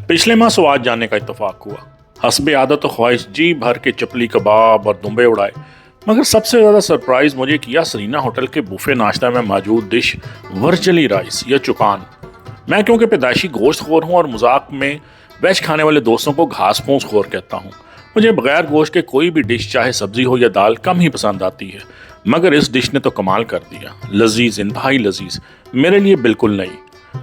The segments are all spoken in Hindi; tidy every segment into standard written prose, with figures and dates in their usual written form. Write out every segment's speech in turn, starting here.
पिछले माह स्वाद जानने का इत्तेफाक हुआ। हस्बे आदत और ख्वाहिश जी भर के चपली कबाब और दुम्बे उड़ाए, मगर सबसे ज़्यादा सरप्राइज मुझे किया सरीना होटल के बुफे नाश्ता में मौजूद डिश वर्जली राइस या चुकान। मैं क्योंकि पैदाइशी गोश्त खोर हूँ और मजाक में वेज खाने वाले दोस्तों को घास फूस खोर कहता हूँ। मुझे बगैर गोश्त के कोई भी डिश चाहे सब्जी हो या दाल कम ही पसंद आती है, मगर इस डिश ने तो कमाल कर दिया। लजीज, इंतहाई लजीज, मेरे लिए बिल्कुल नहीं।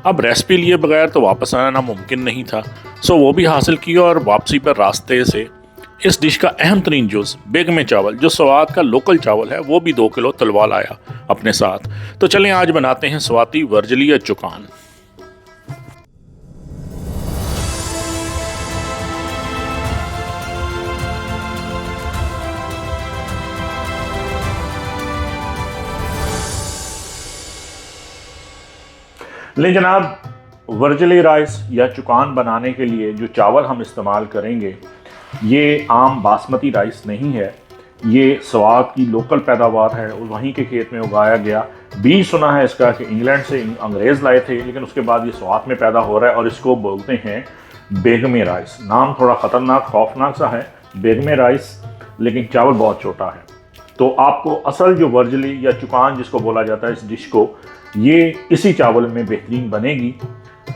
अब रेसिपी लिए बगैर तो वापस आना मुमकिन नहीं था, सो वो भी हासिल किया और वापसी पर रास्ते से इस डिश का अहम तरीन जुज बेगमे चावल, जो स्वात का लोकल चावल है, वो भी 2 किलो तलवा लाया अपने साथ। तो चलें आज बनाते हैं स्वाती वर्जली या चुकान। ले जनाब, वर्जली राइस या चुकान बनाने के लिए जो चावल हम इस्तेमाल करेंगे ये आम बासमती राइस नहीं है। ये स्वात की लोकल पैदावार है, वहीं के खेत में उगाया गया। बीज सुना है इसका कि इंग्लैंड से अंग्रेज़ लाए थे, लेकिन उसके बाद ये स्वात में पैदा हो रहा है और इसको बोलते हैं बेगमे राइस। नाम थोड़ा ख़तरनाक खौफनाक सा है, बेगमे राइस, लेकिन चावल बहुत छोटा है। तो आपको असल जो वर्जली या चुकान जिसको बोला जाता है इस डिश को, ये इसी चावल में बेहतरीन बनेगी।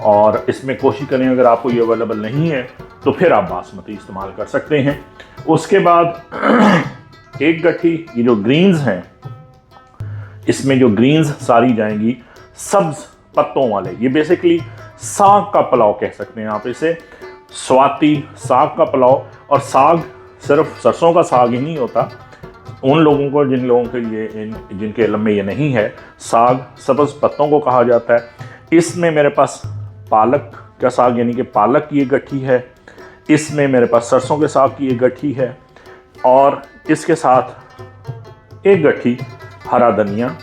और इसमें कोशिश करें, अगर आपको ये अवेलेबल नहीं है तो फिर आप बासमती इस्तेमाल कर सकते हैं। उसके बाद एक गट्ठी ये जो ग्रीन्स हैं, इसमें जो ग्रीन्स सारी जाएंगी सब्ज पत्तों वाले। ये बेसिकली साग का पुलाव कह सकते हैं आप इसे, स्वाति साग का पुलाव। और साग सिर्फ सरसों का साग ही नहीं होता। उन लोगों को जिनके इल्म में ये नहीं है, साग सब्ज पत्तों को कहा जाता है। इसमें मेरे पास पालक का साग यानी कि पालक की एक गट्ठी है, इसमें मेरे पास सरसों के साग की एक गट्ठी है, और इसके साथ एक गट्ठी हरा धनिया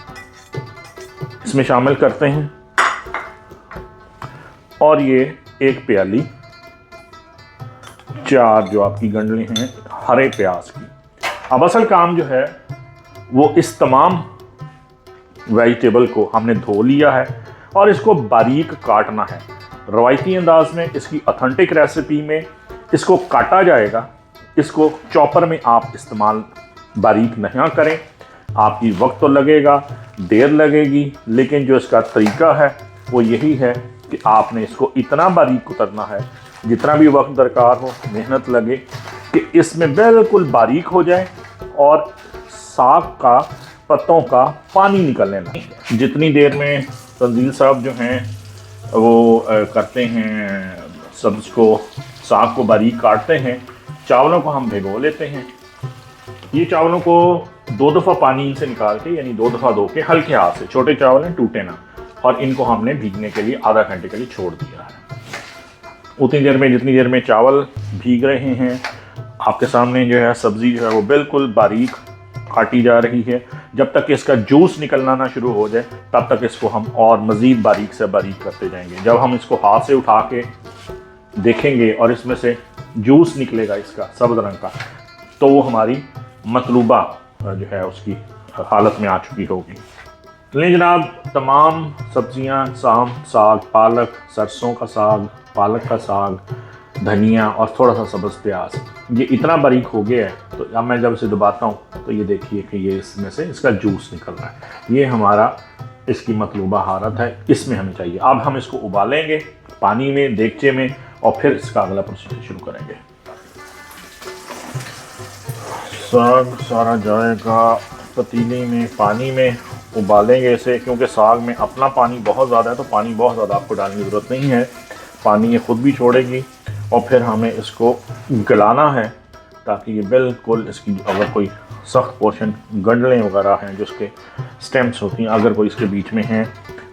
इसमें शामिल करते हैं, और ये एक प्याली 4 जो आपकी गंडली हैं हरे प्याज की। अब असल काम जो है वो इस तमाम वेजिटेबल को हमने धो लिया है और इसको बारीक काटना है। रवायती अंदाज में, इसकी ऑथेंटिक रेसिपी में इसको काटा जाएगा। इसको चॉपर में आप इस्तेमाल बारीक नहीं करें, आपकी वक्त तो लगेगा, देर लगेगी, लेकिन जो इसका तरीका है वो यही है कि आपने इसको इतना बारीक कुतरना है, जितना भी वक्त दरकार हो, मेहनत लगे, कि इसमें बिल्कुल बारीक हो जाए और साग का पत्तों का पानी निकलने लगे। जितनी देर में तंजील साहब जो हैं वो करते हैं, सब्ज़ को, साग को बारीक काटते हैं, चावलों को हम भिगो लेते हैं। ये चावलों को 2 दफ़ा पानी से निकाल के, यानी 2 दफ़ा धो के हल्के हाथ से, छोटे चावल हैं टूटे ना, और इनको हमने भीगने के लिए आधा घंटे के लिए छोड़ दिया है। उतनी देर में, जितनी देर में चावल भीग रहे हैं, आपके सामने जो है सब्ज़ी जो है वो बिल्कुल बारीक काटी जा रही है। जब तक इसका जूस निकलना ना शुरू हो जाए तब तक इसको हम और मज़ीद बारीक से बारीक करते जाएंगे। जब हम इसको हाथ से उठा के देखेंगे और इसमें से जूस निकलेगा इसका सब्ज़ रंग का, तो वो हमारी मतलूबा जो है उसकी हालत में आ चुकी होगी। लें जनाब, तमाम सब्ज़ियाँ, साग, पालक, सरसों का साग, पालक का साग, धनिया और थोड़ा सा सब्ज़ प्याज, ये इतना बारीक हो गया है। तो अब मैं जब इसे दबाता हूँ तो ये देखिए कि ये इसमें से इसका जूस निकल रहा है। ये हमारा इसकी मतलूबा हालत है, इसमें हमें चाहिए। अब हम इसको उबालेंगे पानी में, देगचे में, और फिर इसका अगला प्रोसीजर शुरू करेंगे। साग सारा जाएगा पतीले में, पानी में उबालेंगे इसे, क्योंकि साग में अपना पानी बहुत ज़्यादा है, तो पानी बहुत ज़्यादा आपको डालने की ज़रूरत नहीं है। पानी ये खुद भी छोड़ेगी, और फिर हमें इसको गलाना है ताकि ये बिल्कुल इसकी, अगर कोई सख्त पोर्शन, गंडलें वगैरह हैं जो उसके स्टेम्स होती हैं, अगर कोई इसके बीच में हैं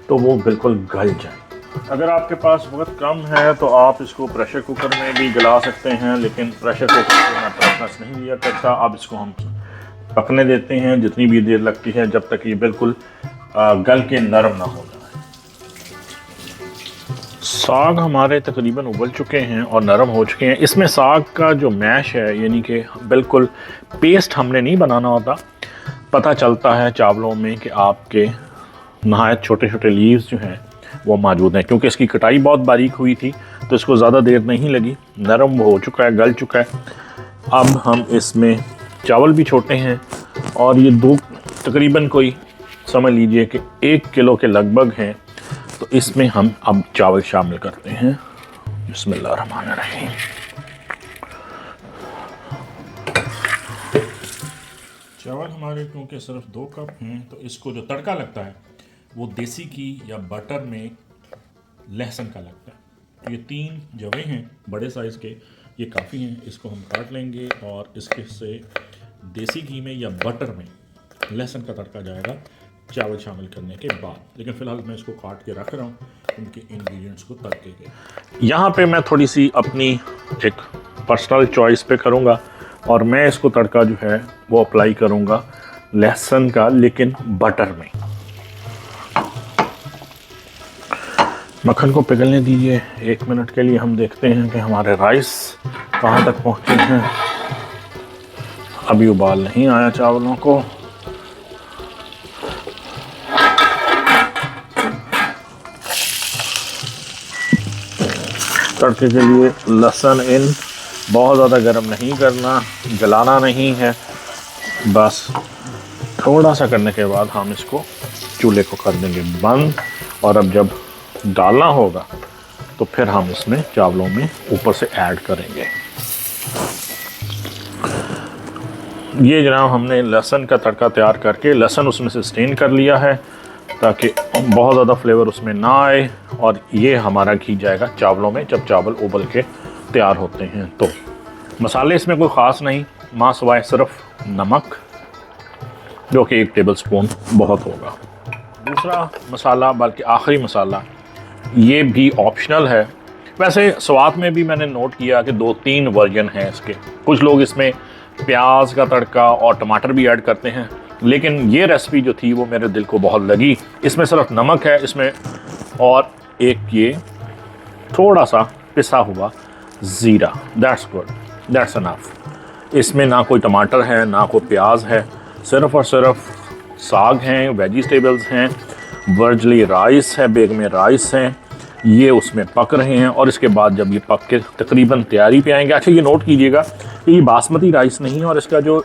तो वो बिल्कुल गल जाए। अगर आपके पास वक्त कम है तो आप इसको प्रेशर कुकर में भी गला सकते हैं, लेकिन प्रेशर कुकर में मैं प्रेफरेंस नहीं दिया करता। अब इसको हम पकने देते हैं जितनी भी देर लगती है, जब तक ये बिल्कुल गल के नरम ना हो जाए। साग हमारे तकरीबन उबल चुके हैं और नरम हो चुके हैं। इसमें साग का जो मैश है, यानी कि बिल्कुल पेस्ट हमने नहीं बनाना होता। पता चलता है चावलों में कि आपके नहायत छोटे छोटे लीव्स जो हैं वो मौजूद हैं, क्योंकि इसकी कटाई बहुत बारीक हुई थी, तो इसको ज़्यादा देर नहीं लगी, नरम हो चुका है, गल चुका है। अब हम इसमें चावल भी छोटे हैं और ये दो तकरीबन कोई समझ लीजिए कि 1 किलो के लगभग हैं। तो इसमें हम अब चावल शामिल करते हैं। बिस्मिल्लाहिर्रहमानिर्रहीम। चावल हमारे क्योंकि सिर्फ 2 कप हैं, तो इसको जो तड़का लगता है वो देसी घी या बटर में लहसुन का लगता है। तो ये 3 जवे हैं बड़े साइज़ के, ये काफ़ी हैं। इसको हम काट लेंगे और इसके से देसी घी में या बटर में लहसुन का तड़का जाएगा चावल शामिल करने के बाद। लेकिन फ़िलहाल मैं इसको काट के रख रहा हूँ उनके इंग्रेडिएंट्स को तड़के के। यहाँ पे मैं थोड़ी सी अपनी एक पर्सनल चॉइस पे करूँगा और मैं इसको तड़का जो है वो अप्लाई करूँगा लहसुन का, लेकिन बटर में। मक्खन को पिघलने दीजिए 1 मिनट के लिए। हम देखते हैं कि हमारे राइस कहाँ तक पहुँचे हैं। अभी उबाल नहीं आया चावलों को। तड़के के लिए लहसुन इन बहुत ज़्यादा गर्म नहीं करना, जलाना नहीं है, बस थोड़ा सा करने के बाद हम इसको चूल्हे को कर देंगे बंद। और अब जब डालना होगा तो फिर हम इसमें चावलों में ऊपर से ऐड करेंगे। ये जनाब हमने लहसुन का तड़का तैयार करके लहसुन उसमें से स्टेन कर लिया है ताकि बहुत ज़्यादा फ्लेवर उसमें ना आए। और ये हमारा घी जाएगा चावलों में जब चावल उबल के तैयार होते हैं। तो मसाले इसमें कोई ख़ास नहीं, माँ सिवाय सिर्फ नमक, जो कि 1 टेबल स्पून बहुत होगा। दूसरा मसाला, बल्कि आखिरी मसाला, ये भी ऑप्शनल है। वैसे स्वाद में भी मैंने नोट किया कि 2-3 वर्जन हैं इसके। कुछ लोग इसमें प्याज का तड़का और टमाटर भी ऐड करते हैं, लेकिन ये रेसिपी जो थी वो मेरे दिल को बहुत लगी। इसमें सिर्फ नमक है इसमें, और एक ये थोड़ा सा पिसा हुआ ज़ीरा। That's good, that's enough. इसमें ना कोई टमाटर है ना कोई प्याज है, सिर्फ और सिर्फ साग हैं, वेजिटेबल्स हैं, वर्जली राइस है, बेगमे राइस हैं, ये उसमें पक रहे हैं। और इसके बाद जब ये पक के तकरीबन तैयारी पे आएंगे। अच्छा, ये नोट कीजिएगा कि ये बासमती राइस नहीं है, और इसका जो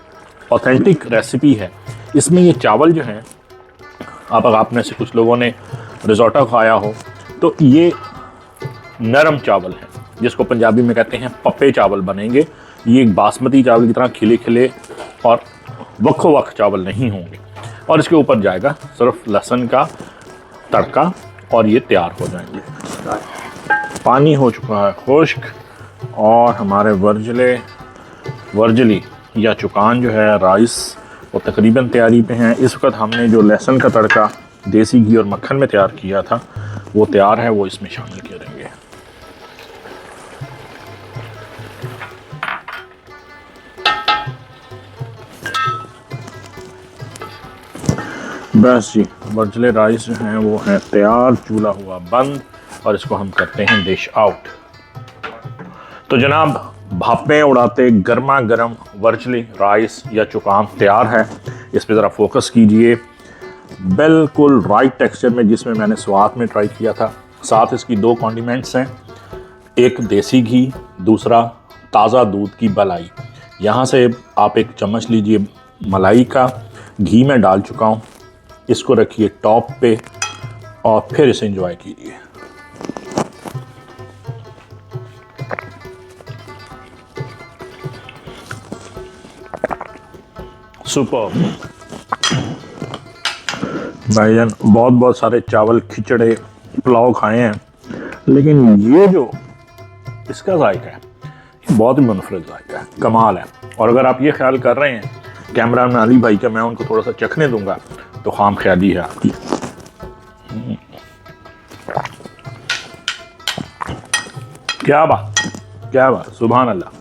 ऑथेंटिक रेसिपी है इसमें ये चावल जो हैं, अब आप में से कुछ लोगों ने रिजोटा खाया हो तो ये नरम चावल हैं, जिसको पंजाबी में कहते हैं पप्पे चावल बनेंगे। ये बासमती चावल की तरह खिले खिले और वक्फो वक्त चावल नहीं होंगे। और इसके ऊपर जाएगा सिर्फ लहसुन का तड़का और ये तैयार हो जाएंगे। पानी हो चुका है खुश्क और हमारे वर्जली या चुकान जो है राइस वो तकरीबन तैयारी पे हैं। इस वक्त हमने जो लहसुन का तड़का देसी घी और मक्खन में तैयार किया था वो तैयार है, वो इसमें शामिल करेंगे। बस जी, वर्जले राइस जो हैं वो हैं तैयार, चूल्हा हुआ बंद, और इसको हम करते हैं डिश आउट। तो जनाब, भापें उड़ाते गर्मा गर्म वर्जली राइस या चुकाम तैयार है। इस पे ज़रा फोकस कीजिए, बिल्कुल राइट टेक्सचर में जिसमें मैंने स्वाद में ट्राई किया था। साथ इसकी 2 कॉन्डिमेंट्स हैं, एक देसी घी, दूसरा ताज़ा दूध की मलाई। यहाँ से आप 1 चम्मच लीजिए मलाई का, घी में डाल चुका हूँ, इसको रखिए टॉप पे और फिर इसे एंजॉय कीजिए। सुपर भाईजान, बहुत सारे चावल, खिचड़े, पुलाव खाए हैं, लेकिन ये जो इसका जायका है ये बहुत ही मुनफरिद जायका है, कमाल है। और अगर आप ये ख्याल कर रहे हैं कैमरा में अली भाई का मैं उनको थोड़ा सा चखने दूंगा तो खाम ख्याली है आपकी। क्या बात, सुभान अल्लाह।